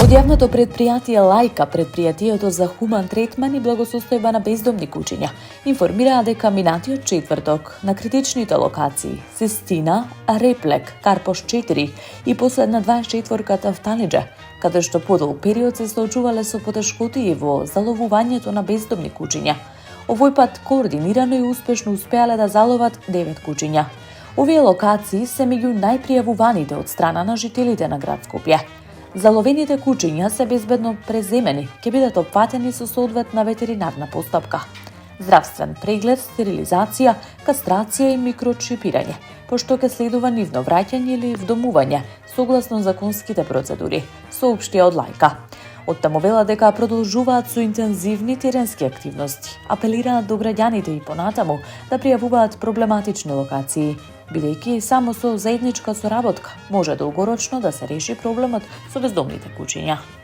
Од јавното предпријатие Лајка, предпријатието за хуман третман и благосостојба на бездомни куќиња, информираа дека минатиот четврток на критичните локации Систина, Реплек, Карпош 4 и последна 24-ката Вталиџа, каде што подолг период се соочувале со потешкотии во заловувањето на бездомни куќиња. Овој пат координирано и успешно успеале да заловат 9 куќиња. Овие локации се меѓу најпријавуваните од страна на жителите на град Скопје. Заловените куќиња се безбедно преземени, ќе бидат опфатени со соодветна ветеринарна постапка. Здравствен преглед, стерилизација, кастрација и микрочипирање, пошто ќе следува нивно враќање или вдомување, согласно законските процедури, соопшти од Лајка. Оттаму вела дека продолжуваат со интензивни теренски активности, апелираат до граѓаните и понатаму да пријавуваат проблематични локации, бидејќи само со заедничка соработка може долгорочно да се реши проблемот со бездомните куќиња.